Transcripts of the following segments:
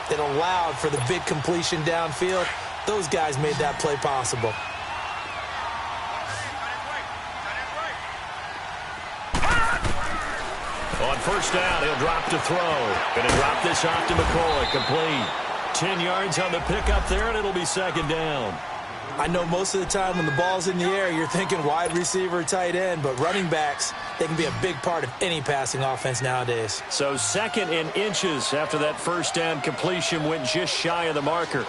that allowed for the big completion downfield. Those guys made that play possible. On first down, he'll drop to throw. Going to drop this off to McCoy. Complete. 10 yards on the pickup there, and it'll be second down. I know most of the time when the ball's in the air, you're thinking wide receiver, tight end, but running backs, they can be a big part of any passing offense nowadays. So second in inches after that first down completion went just shy of the marker.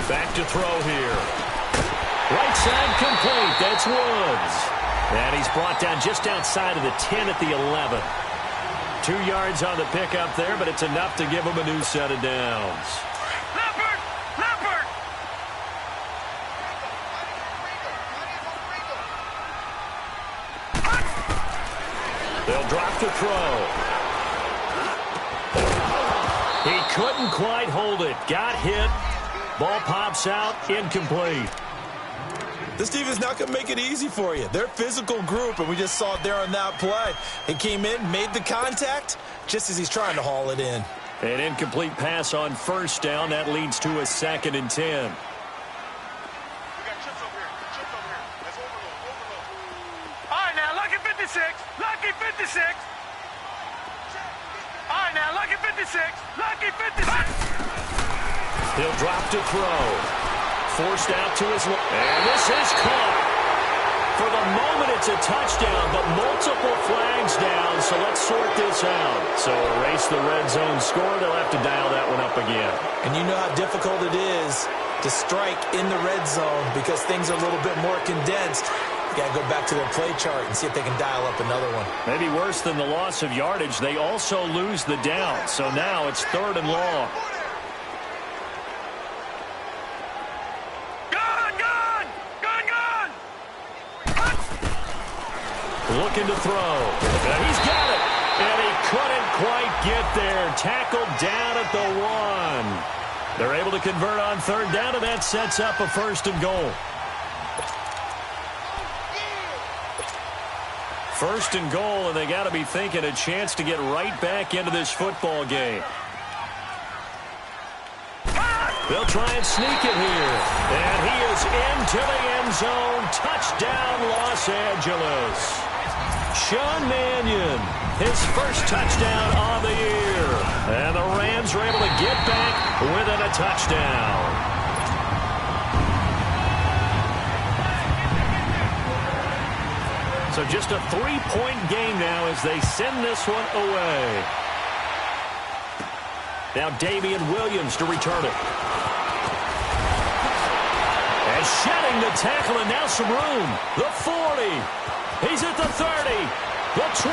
Back to throw here. Right side complete. That's Woods. And he's brought down just outside of the 10 at the 11. 2 yards on the pickup there, but it's enough to give him a new set of downs. Leopard! They'll drop the throw. He couldn't quite hold it. Got hit. Ball pops out. Incomplete. This team is not going to make it easy for you. They're a physical group, and we just saw it there on that play. He came in, made the contact, just as he's trying to haul it in. An incomplete pass on first down. That leads to a 2nd and 10. All right, now, lucky 56. Lucky 56. All right, now, lucky 56. Lucky 56. He'll drop to throw. Forced out to his left. And this is caught. For the moment, it's a touchdown, but multiple flags down, so let's sort this out. So erase the red zone score. They'll have to dial that one up again. And you know how difficult it is to strike in the red zone because things are a little bit more condensed. You got to go back to their play chart and see if they can dial up another one. Maybe worse than the loss of yardage, they also lose the down. So now it's 3rd and long. Looking to throw. And he's got it. And he couldn't quite get there. Tackled down at the 1. They're able to convert on 3rd down, and that sets up a 1st and goal. 1st and goal, and they got to be thinking a chance to get right back into this football game. They'll try and sneak it here. And he is into the end zone. Touchdown, Los Angeles. Sean Mannion, his first touchdown of the year. And the Rams are able to get back within a touchdown. So just a 3-point game now as they send this one away. Now Damian Williams to return it. And shedding the tackle, and now some room. The 40. He's at the 30. The 20.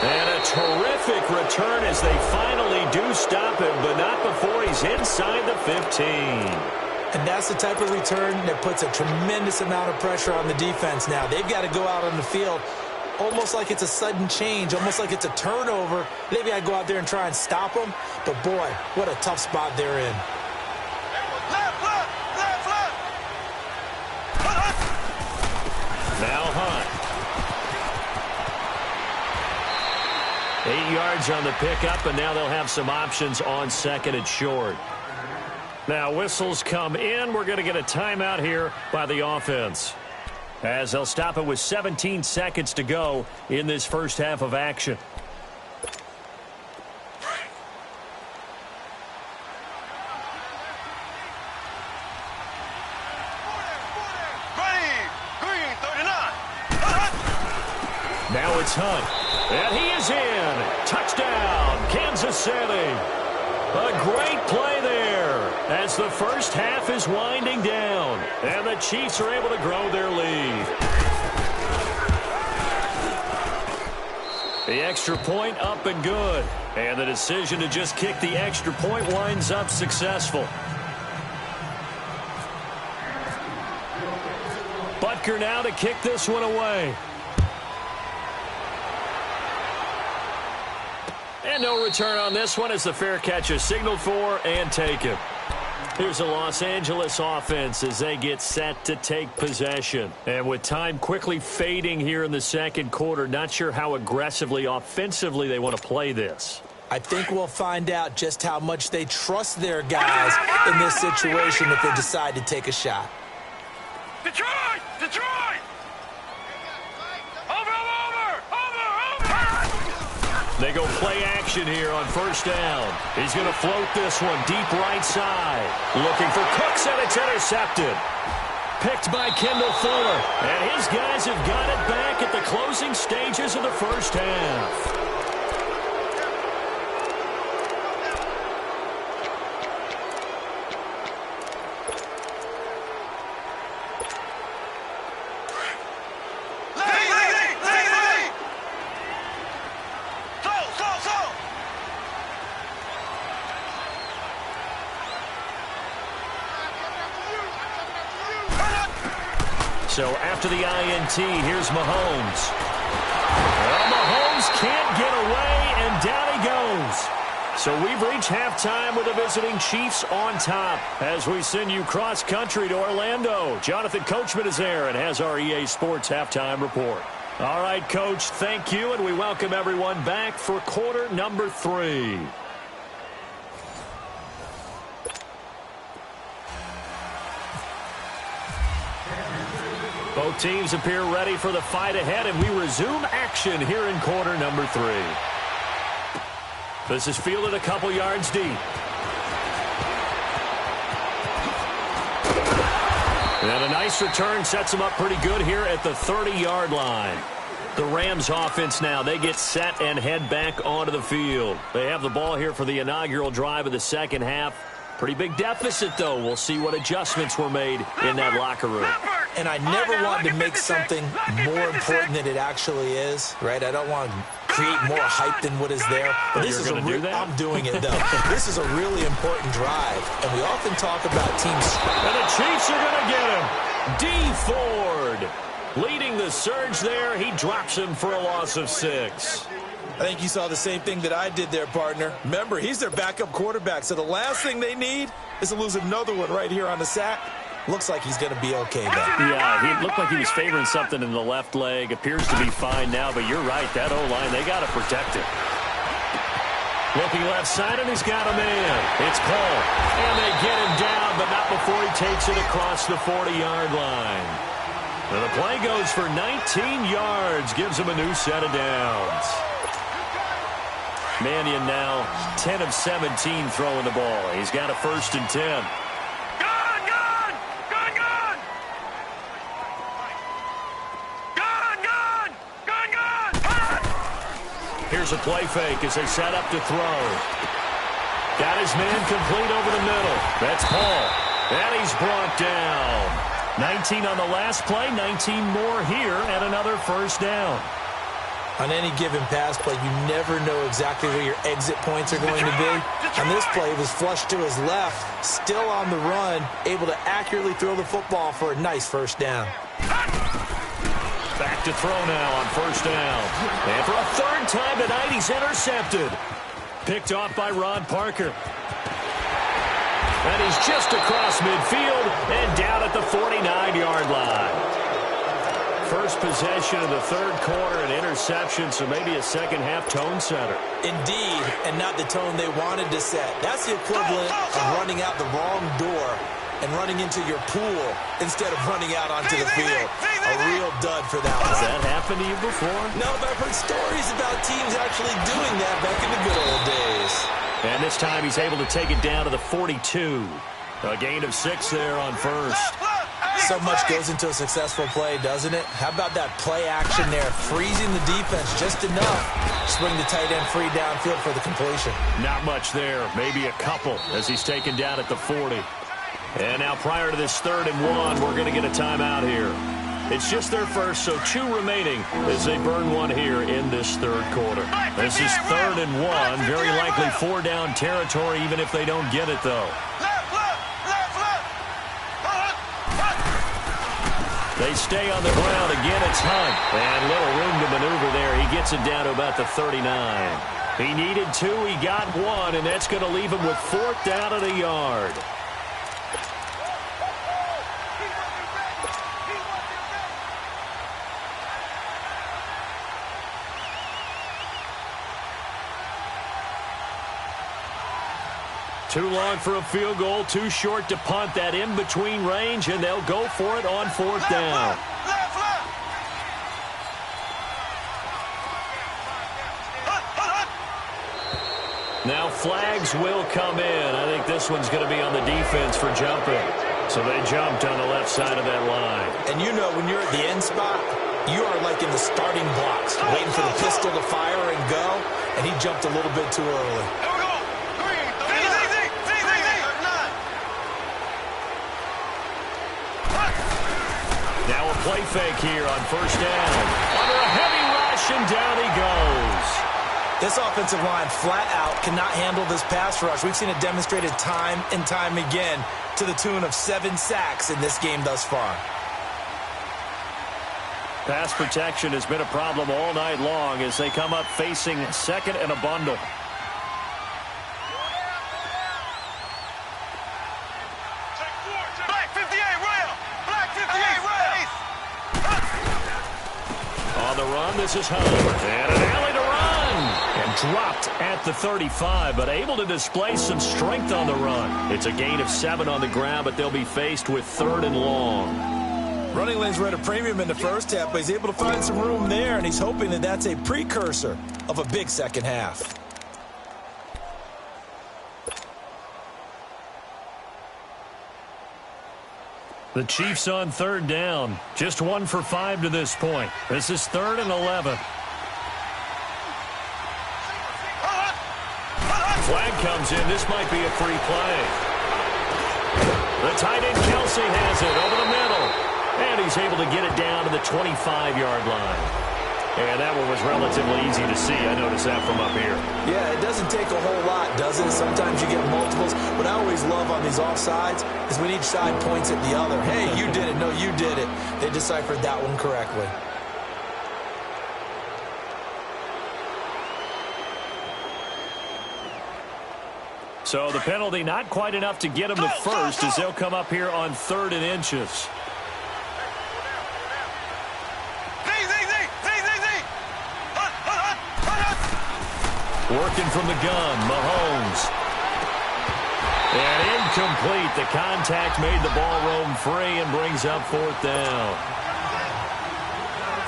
And a terrific return as they finally do stop him, but not before he's inside the 15. And that's the type of return that puts a tremendous amount of pressure on the defense now. They've got to go out on the field almost like it's a sudden change, almost like it's a turnover. They've got to go out there and try and stop them. But, boy, what a tough spot they're in. Now Hunt. 8 yards on the pickup, and now they'll have some options on 2nd and short. Now whistles come in. We're going to get a timeout here by the offense, as they'll stop it with 17 seconds to go in this first half of action. Now it's Hunt. And he is in. Touchdown, Kansas City. A great play there as the first half is winding down. And the Chiefs are able to grow their lead. The extra point up and good. And the decision to just kick the extra point winds up successful. Butker now to kick this one away. And no return on this one as the fair catch is signaled for and taken. Here's the Los Angeles offense as they get set to take possession. And with time quickly fading here in the second quarter, not sure how aggressively, offensively they want to play this. I think we'll find out just how much they trust their guys in this situation if they decide to take a shot. Detroit! Detroit! Over! They go play action here on first down. He's going to float this one deep right side. Looking for Cooks, and it's intercepted. Picked by Kendall Fuller. And his guys have got it back at the closing stages of the first half. So after the INT, here's Mahomes. Well, Mahomes can't get away, and down he goes. So we've reached halftime with the visiting Chiefs on top as we send you cross-country to Orlando. Jonathan Coachman is there and has our EA Sports halftime report. All right, Coach, thank you, and we welcome everyone back for quarter number 3. Both teams appear ready for the fight ahead, and we resume action here in quarter number 3. This is fielded a couple yards deep. And a nice return sets them up pretty good here at the 30-yard line. The Rams offense now, they get set and head back onto the field. They have the ball here for the inaugural drive of the second half. Pretty big deficit, though. We'll see what adjustments were made in that locker room. And I never want to make something more important than it actually is, right? I don't want to create more hype than what is there. But this is I'm doing it, though. This is a really important drive, and we often talk about teams. And the Chiefs are going to get him. D. Ford leading the surge there. He drops him for a loss of 6. I think you saw the same thing that I did there, partner. Remember, he's their backup quarterback, so the last thing they need is to lose another one right here on the sack. Looks like he's going to be okay, though. Yeah, he looked like he was favoring something in the left leg. Appears to be fine now, but you're right. That O-line, they got to protect it. Looking left side, and he's got a man. It's Paul. And they get him down, but not before he takes it across the 40-yard line. And the play goes for 19 yards. Gives him a new set of downs. Mannion now 10 of 17 throwing the ball. He's got a 1st and 10. Here's a play fake as they set up to throw. Got his man complete over the middle. That's Paul. And he's brought down. 19 on the last play, 19 more here, and another 1st down. On any given pass play, you never know exactly where your exit points are going to be. On this play, it was flushed to his left, still on the run, able to accurately throw the football for a nice 1st down. Back to throw now on 1st down. And for a 3rd time tonight, he's intercepted. Picked off by Rod Parker. And he's just across midfield and down at the 49-yard line. First possession of the 3rd quarter, an interception, so maybe a second-half tone setter. Indeed, and not the tone they wanted to set. That's the equivalent of running out the wrong door and running into your pool instead of running out onto the field. A real dud for that one. Has that happened to you before? No, but I've heard stories about teams actually doing that back in the good old days. And this time he's able to take it down to the 42. A gain of 6 there on 1st. So much goes into a successful play, doesn't it? How about that play action there, freezing the defense just enough to swing the tight end free downfield for the completion. Not much there, maybe a couple as he's taken down at the 40. And now prior to this 3rd and 1, we're going to get a timeout here. It's just their first, so 2 remaining as they burn one here in this 3rd quarter. This is 3rd and 1, very likely 4-down territory even if they don't get it, though. They stay on the ground. Again, it's Hunt. And little room to maneuver there. He gets it down to about the 39. He needed 2. He got 1, and that's going to leave him with 4th down at a yard. Too long for a field goal, too short to punt. That in-between range, and they'll go for it on fourth down. Now flags will come in. I think this one's going to be on the defense for jumping. So they jumped on the left side of that line. And you know when you're at the end spot, you are like in the starting blocks, waiting for the pistol to fire and go, and he jumped a little bit too early. Now a play fake here on first down. Under a heavy rush, and down he goes. This offensive line flat out cannot handle this pass rush. We've seen it demonstrated time and time again to the tune of 7 sacks in this game thus far. Pass protection has been a problem all night long as they come up facing second and a bundle. Black 58 rail! Black 58 rail! On the run, this is Howard. And an alley to run. And dropped at the 35, but able to display some strength on the run. It's a gain of 7 on the ground, but they'll be faced with 3rd and long. Running lanes were at a premium in the first half, but he's able to find some room there, and he's hoping that that's a precursor of a big second half. The Chiefs on 3rd down. Just 1 for 5 to this point. This is 3rd and 11. Flag comes in. This might be a free play. The tight end Kelsey has it over the middle. And he's able to get it down to the 25-yard line. And that one was relatively easy to see. I noticed that from up here. Yeah, it doesn't take a whole lot, does it? Sometimes you get multiples. What I always love on these offsides is when each side points at the other. Hey, you did it. No, you did it. They deciphered that one correctly. So the penalty not quite enough to get him to first as they'll come up here on 3rd and inches. Working from the gun, Mahomes. And incomplete. The contact made the ball roam free and brings up 4th down.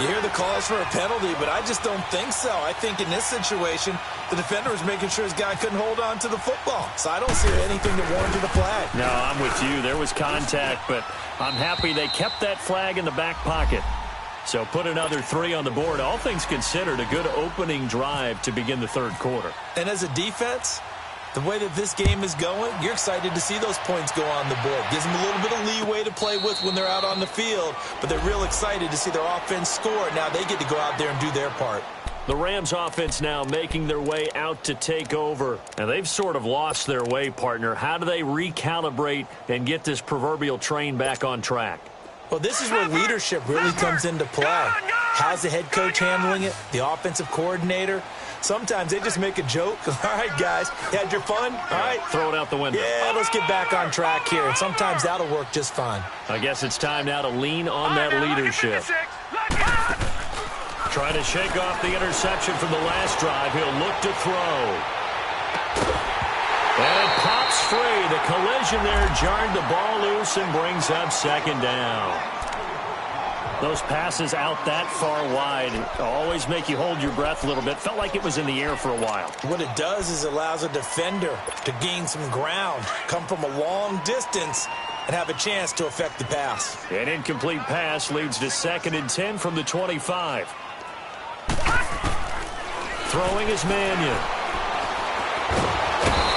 You hear the calls for a penalty, but I just don't think so. I think in this situation, the defender was making sure his guy couldn't hold on to the football. So I don't see anything that warranted a flag. No, I'm with you. There was contact, but I'm happy they kept that flag in the back pocket. So put another 3 on the board. All things considered, a good opening drive to begin the 3rd quarter. And as a defense, the way that this game is going, you're excited to see those points go on the board. Gives them a little bit of leeway to play with when they're out on the field, but they're real excited to see their offense score. Now they get to go out there and do their part. The Rams offense now making their way out to take over. And they've sort of lost their way, partner. How do they recalibrate and get this proverbial train back on track? Well, this is where leadership really comes into play. How's the head coach handling it? The offensive coordinator? Sometimes they just make a joke. All right, guys, you had your fun? All right. Throw it out the window. Yeah, let's get back on track here. And sometimes that'll work just fine. I guess it's time now to lean on that leadership. Trying to shake off the interception from the last drive. He'll look to throw. And it pops free. The collision there jarred the ball loose and brings up 2nd down. Those passes out that far wide always make you hold your breath a little bit. Felt like it was in the air for a while. What it does is it allows a defender to gain some ground, come from a long distance, and have a chance to affect the pass. An incomplete pass leads to 2nd and 10 from the 25. Throwing is Mannion.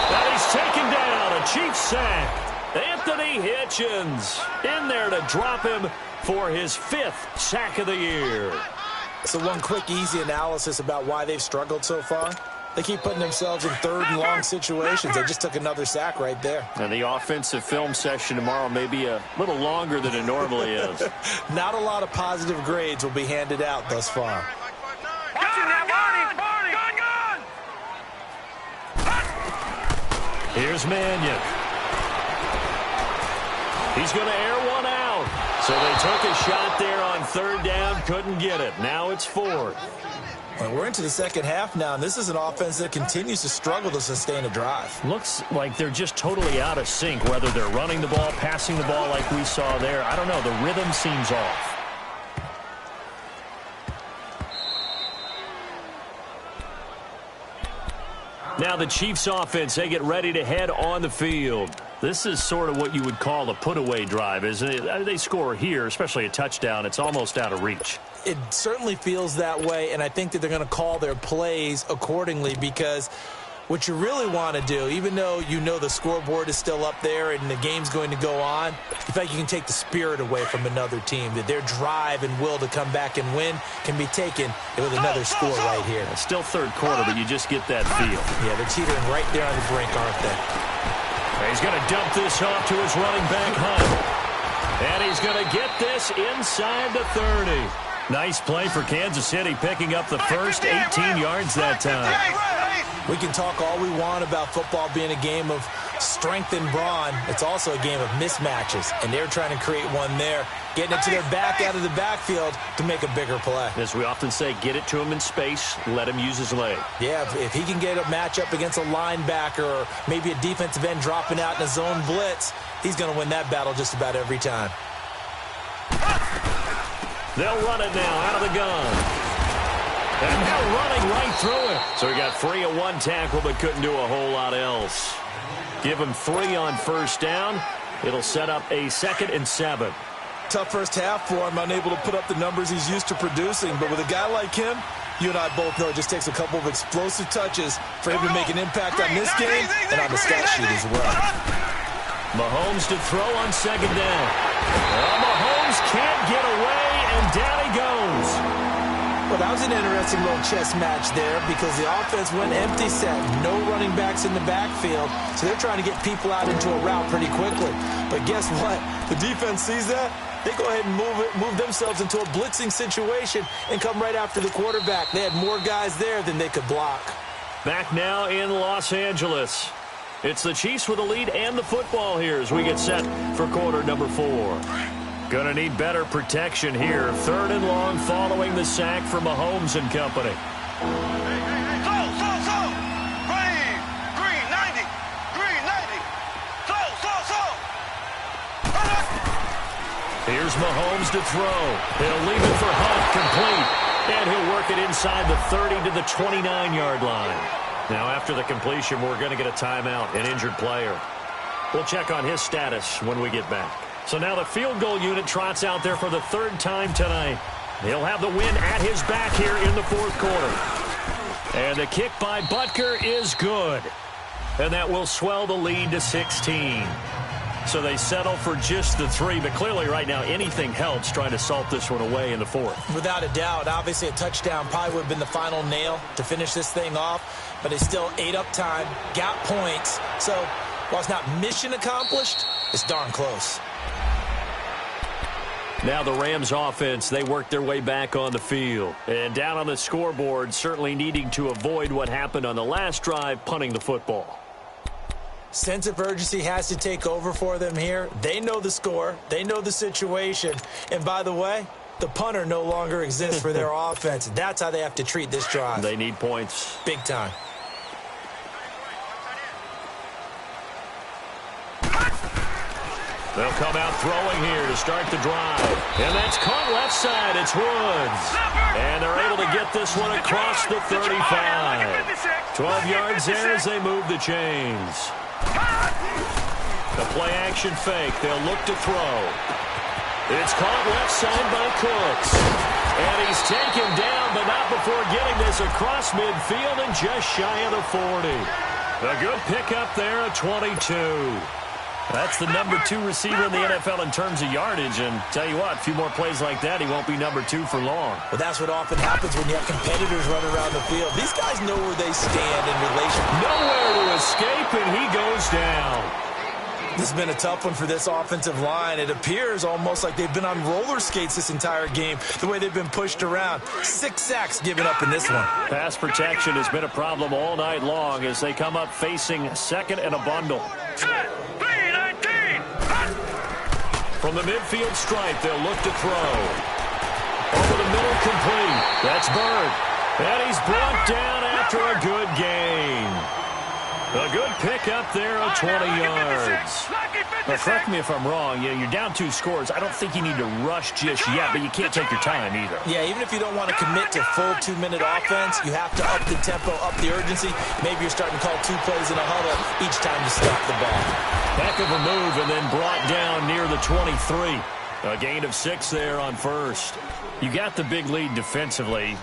And he's taken down. A Chiefs sack. Anthony Hitchens in there to drop him for his 5th sack of the year. So one quick, easy analysis about why they've struggled so far. They keep putting themselves in 3rd and long situations. They just took another sack right there. And the offensive film session tomorrow may be a little longer than it normally is. Not a lot of positive grades will be handed out thus far. Here's Mannion. He's going to air one out. So they took a shot there on 3rd down, couldn't get it. Now it's 4th. Well, we're into the second half now, and this is an offense that continues to struggle to sustain a drive. Looks like they're just totally out of sync, whether they're running the ball, passing the ball like we saw there. I don't know. The rhythm seems off. Now the Chiefs offense, they get ready to head on the field. This is sort of what you would call a put-away drive, isn't it? They score here, especially a touchdown. It's almost out of reach. It certainly feels that way, and I think that they're going to call their plays accordingly, because what you really want to do, even though you know the scoreboard is still up there and the game's going to go on, you feel like you can take the spirit away from another team, that their drive and will to come back and win can be taken with another score right here. It's still third quarter, but you just get that feel. Yeah, they're teetering right there on the brink, aren't they? He's going to dump this off to his running back, Hunt. And he's going to get this inside the 30. Nice play for Kansas City, picking up the first 18 yards that time. We can talk all we want about football being a game of strength and brawn. It's also a game of mismatches, and they're trying to create one there, getting it to their back out of the backfield to make a bigger play. As we often say, get it to him in space, let him use his leg. Yeah, if he can get a matchup against a linebacker or maybe a defensive end dropping out in a zone blitz, he's going to win that battle just about every time. They'll run it now out of the gun. And they're running right through it. So he got free of one tackle but couldn't do a whole lot else. Give him 3 on first down. It'll set up a 2nd and 7. Tough first half for him, unable to put up the numbers he's used to producing. But with a guy like him, you and I both know it just takes a couple of explosive touches for him to make an impact on this game and on the stat sheet as well. Mahomes to throw on 2nd down. Well, Mahomes can't get away, and down he goes. Well, that was an interesting little chess match there because the offense went empty set. No running backs in the backfield, so they're trying to get people out into a route pretty quickly. But guess what? The defense sees that. They go ahead and move themselves into a blitzing situation and come right after the quarterback. They had more guys there than they could block. Back now in Los Angeles. It's the Chiefs with the lead and the football here as we get set for quarter number 4. Gonna need better protection here. 3rd and long following the sack from Mahomes and company. Green 90. Green 90. Here's Mahomes to throw. He'll leave it for Hunt, complete. And he'll work it inside the 30 to the 29-yard line. Now after the completion, we're going to get a timeout, an injured player. We'll check on his status when we get back. So now the field goal unit trots out there for the 3rd time tonight. He'll have the win at his back here in the 4th quarter. And the kick by Butker is good. And that will swell the lead to 16. So they settle for just the 3, but clearly right now anything helps trying to salt this one away in the 4th. Without a doubt, obviously a touchdown probably would have been the final nail to finish this thing off, but they still ate up time, got points. So while it's not mission accomplished, it's darn close. Now the Rams offense, they work their way back on the field. And down on the scoreboard, certainly needing to avoid what happened on the last drive, punting the football. Sense of urgency has to take over for them here. They know the score. They know the situation. And by the way, the punter no longer exists for their offense. That's how they have to treat this drive. They need points. Big time. They'll come out throwing here to start the drive. And that's caught left side. It's Woods. And they're able to get this one across the 35. 12 yards there as they move the chains. The play action fake. They'll look to throw. It's caught left side by Cooks. And he's taken down, but not before getting this across midfield and just shy of the 40. A good pickup there, a 22. That's the number 2 receiver in the NFL in terms of yardage. And tell you what, a few more plays like that, he won't be number 2 for long. Well, that's what often happens when you have competitors running around the field. These guys know where they stand in relation. Nowhere to escape, and he goes down. This has been a tough one for this offensive line. It appears almost like they've been on roller skates this entire game, the way they've been pushed around. 6 sacks given up in this one. Pass protection has been a problem all night long as they come up facing 2nd and a bundle. From the midfield stripe, they'll look to throw. Over the middle, complete. That's Bird. And he's brought down after a good gain. A good pick up there of 20 yards. Now, correct me if I'm wrong. Yeah, you're down 2 scores. I don't think you need to rush just yet, but you can't take your time either. Yeah, even if you don't want to commit to full 2-minute offense, you have to up the tempo, up the urgency. Maybe you're starting to call 2 plays in a huddle each time you stop the ball. Heck of a move, and then brought down near the 23. A gain of 6 there on first. You got the big lead defensively.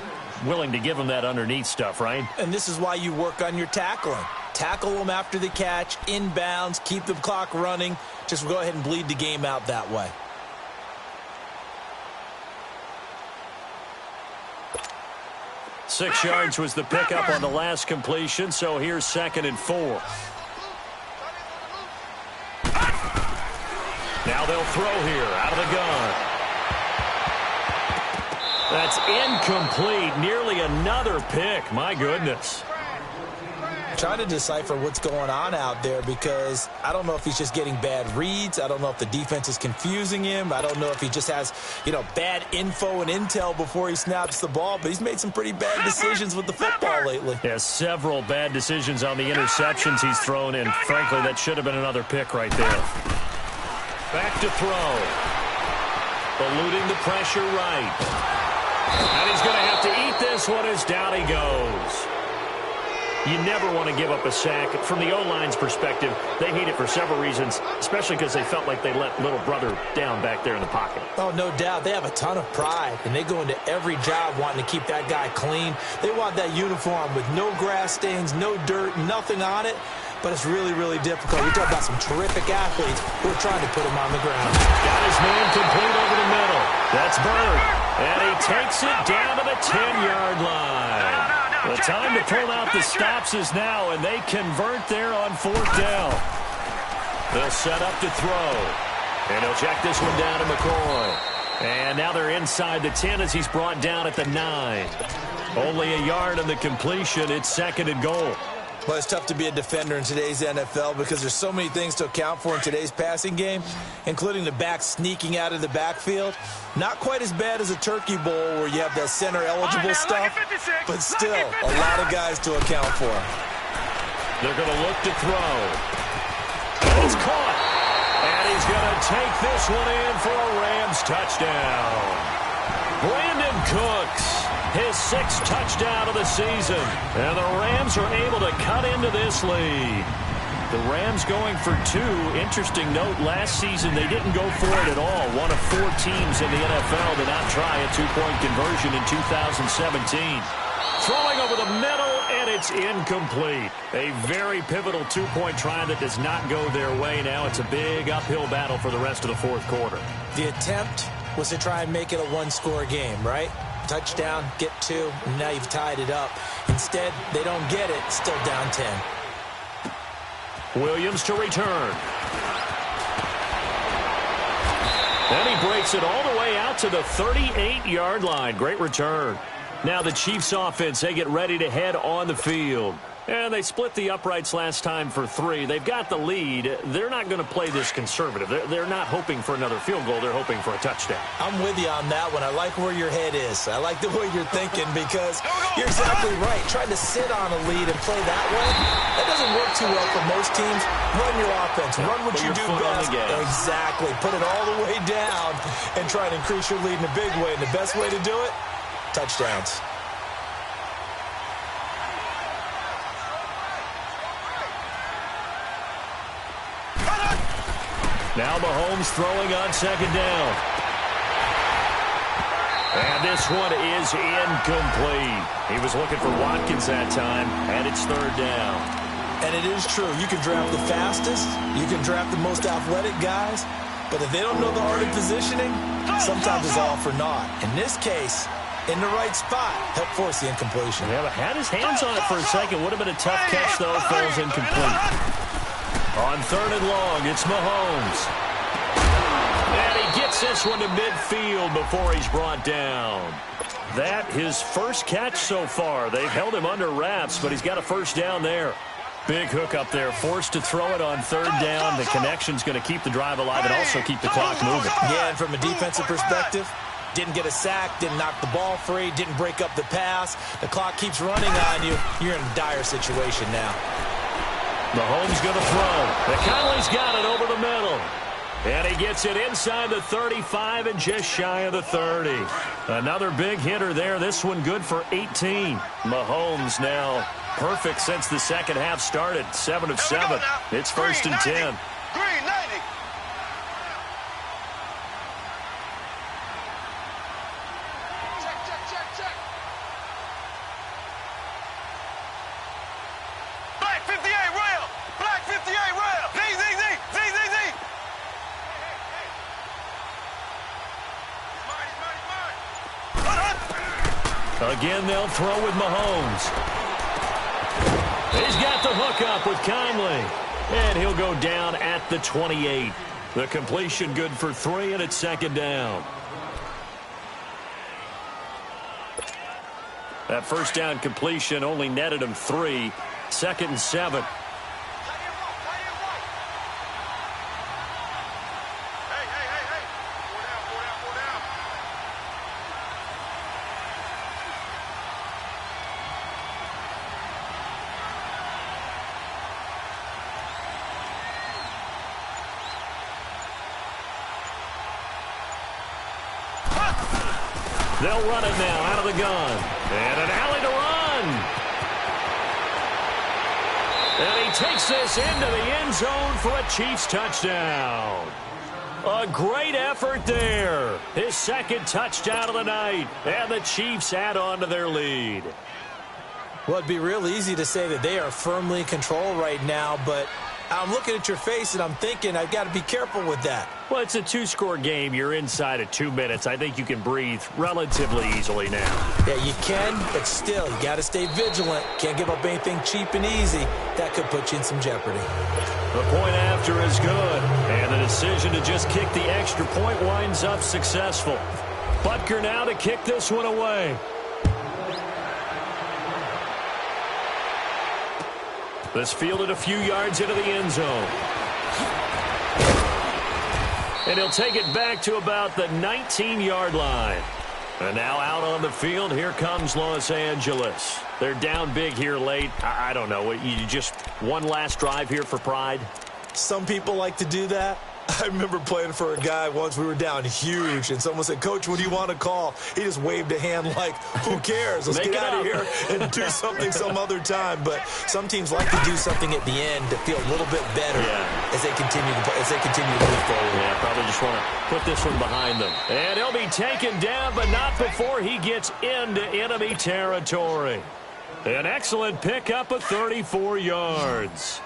Willing to give them that underneath stuff, right? And this is why you work on your tackling. Tackle them after the catch, inbounds, keep the clock running. Just go ahead and bleed the game out that way. Six yards was the pickup on the last completion, so here's 2nd and 4. Now they'll throw here out of the gun. That's incomplete. Nearly another pick. My goodness. Trying to decipher what's going on out there because I don't know if he's just getting bad reads. I don't know if the defense is confusing him. I don't know if he just has, bad info and intel before he snaps the ball. But he's made some pretty bad decisions with the football lately. Yeah, several bad decisions on the interceptions he's thrown in. Frankly, that should have been another pick right there. Back to throw. Eluding the pressure right. And he's going to have to eat this one as down he goes. You never want to give up a sack. From the O-line's perspective, they hate it for several reasons, especially because they felt like they let little brother down back there in the pocket. Oh, no doubt. They have a ton of pride, and they go into every job wanting to keep that guy clean. They want that uniform with no grass stains, no dirt, nothing on it. But it's really, really difficult. We're talking about some terrific athletes who are trying to put him on the ground. Got his man complete over the middle. That's Bird. And he takes it down to the 10-yard line. The time to pull out the stops is now, and they convert there on 4th down. They'll set up to throw. And he'll check this one down to McCoy. And now they're inside the 10 as he's brought down at the 9. Only a yard on the completion. It's 2nd and goal. Well, it's tough to be a defender in today's NFL because there's so many things to account for in today's passing game, including the back sneaking out of the backfield. Not quite as bad as a Turkey Bowl where you have that center-eligible stuff, but still a lot of guys to account for. They're going to look to throw. And it's caught. And he's going to take this one in for a Rams touchdown. Brandon Cooks. His 6th touchdown of the season. And the Rams are able to cut into this lead. The Rams going for 2. Interesting note, last season they didn't go for it at all. One of 4 teams in the NFL to not try a 2-point conversion in 2017. Throwing over the middle, and it's incomplete. A very pivotal 2-point try that does not go their way. Now it's a big uphill battle for the rest of the 4th quarter. The attempt was to try and make it a 1-score game, right? Touchdown, get 2, and now you've tied it up. Instead, they don't get it, still down 10. Williams to return. And he breaks it all the way out to the 38-yard line. Great return. Now the Chiefs offense, they get ready to head on the field. And they split the uprights last time for 3. They've got the lead. They're not going to play this conservative. They're not hoping for another field goal. They're hoping for a touchdown. I'm with you on that one. I like where your head is. I like the way you're thinking because you're exactly right. Trying to sit on a lead and play that way, that doesn't work too well for most teams. Run your offense. Run what you do best. Exactly. Put it all the way down and try and increase your lead in a big way. And the best way to do it, touchdowns. Now Mahomes throwing on 2nd down. And this one is incomplete. He was looking for Watkins that time, and it's 3rd down. And it is true. You can draft the fastest. You can draft the most athletic guys. But if they don't know the art of positioning, sometimes it's all for naught. In this case, in the right spot, help force the incompletion. Yeah, but had his hands on it for a second. Would have been a tough catch, though. Falls incomplete. On 3rd and long, it's Mahomes. And he gets this one to midfield before he's brought down. That his first catch so far. They've held him under wraps, but he's got a 1st down there. Big hook up there, forced to throw it on 3rd down. The connection's going to keep the drive alive and also keep the clock moving. Yeah, and from a defensive perspective, Didn't get a sack, didn't knock the ball free, didn't break up the pass. The clock keeps running on you. You're in a dire situation now. Mahomes going to throw. And Conley's got it over the middle. And he gets it inside the 35 and just shy of the 30. Another big hitter there. This one good for 18. Mahomes now perfect since the second half started. 7 of 7. It's first and 10. Green 90. Check. Black 58 rail. Black 58 rail. Z. Again, they'll throw with Mahomes. He's got the hook up with Conley. And he'll go down at the 28. The completion good for 3, and it's second down. That first down completion only netted him 3. Second and 7. They'll run it now out of the gun. And an alley to run. And he takes this into the end zone for a Chiefs touchdown. A great effort there. His second touchdown of the night. And the Chiefs add on to their lead. Well, it'd be real easy to say that they are firmly in control right now, but I'm looking at your face and I'm thinking I've got to be careful with that. Well, it's a 2-score game. You're inside of 2 minutes. I think you can breathe relatively easily now. Yeah, you can, but still, you got to stay vigilant. Can't give up anything cheap and easy. That could put you in some jeopardy. The point after is good, and the decision to just kick the extra point winds up successful. Butker now to kick this one away. This fielded a few yards into the end zone. And he'll take it back to about the 19-yard line. And now out on the field, here comes Los Angeles. They're down big here late. I don't know. You just one last drive here for pride? Some people like to do that. I remember playing for a guy once. We were down huge, and someone said, "Coach, what do you want to call?" He just waved a hand like, "Who cares? Let's get out of here and do something some other time." But some teams like to do something at the end to feel a little bit better as they continue to move forward. Yeah, probably just want to put this one behind them. And he'll be taken down, but not before he gets into enemy territory. An excellent pickup of 34 yards.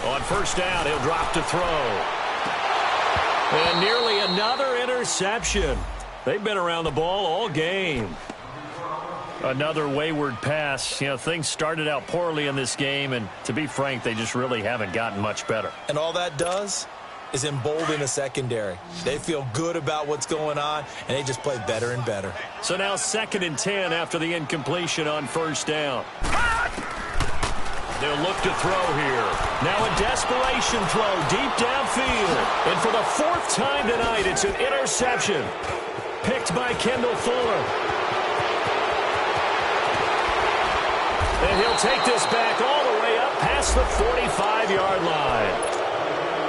On first down, he'll drop to throw. And nearly another interception. They've been around the ball all game. Another wayward pass. You know, things started out poorly in this game, and to be frank, they just really haven't gotten much better. And all that does is embolden a secondary. They feel good about what's going on, and they just play better and better. So now second and 10 after the incompletion on first down. They'll look to throw here. Now a desperation throw deep downfield. And for the 4th time tonight, it's an interception. Picked by Kendall Fuller. And he'll take this back all the way up past the 45-yard line.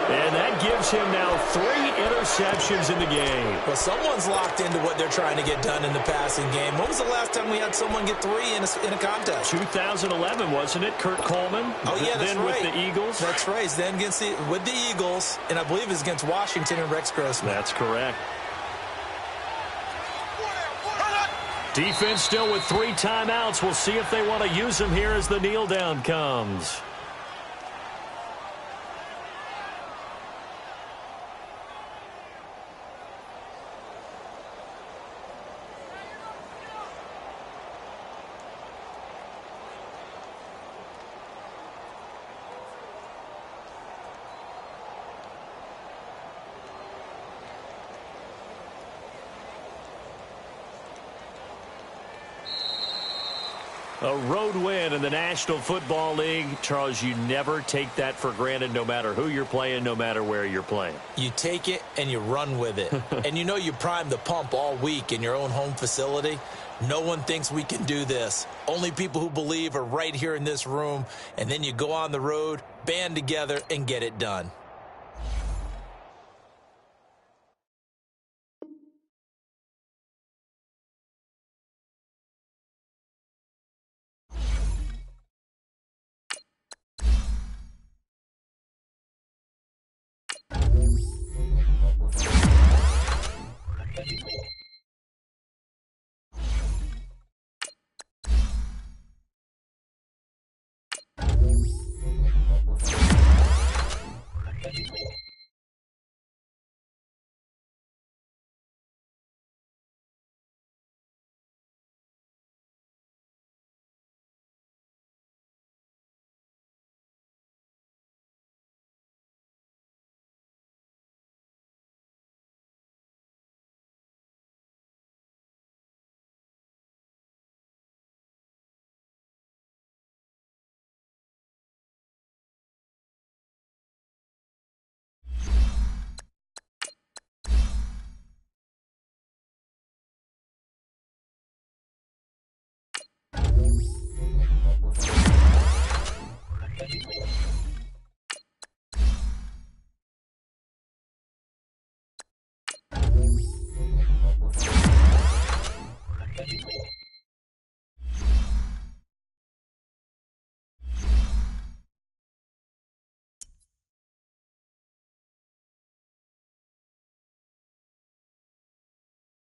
And that gives him now 3 interceptions in the game. Well, someone's locked into what they're trying to get done in the passing game. When was the last time we had someone get 3 in a contest? 2011, wasn't it? Kurt Coleman? Oh, yeah, that's then right. With the Eagles? That's right. Then with the Eagles, and I believe it's against Washington and Rex Grossman. That's correct. Defense still with 3 timeouts. We'll see if they want to use them here as the kneel down comes. A road win in the National Football League. Charles, you never take that for granted no matter who you're playing, no matter where you're playing. You take it and you run with it. And you know you primed the pump all week in your own home facility. No one thinks we can do this. Only people who believe are right here in this room. And then you go on the road, band together, and get it done.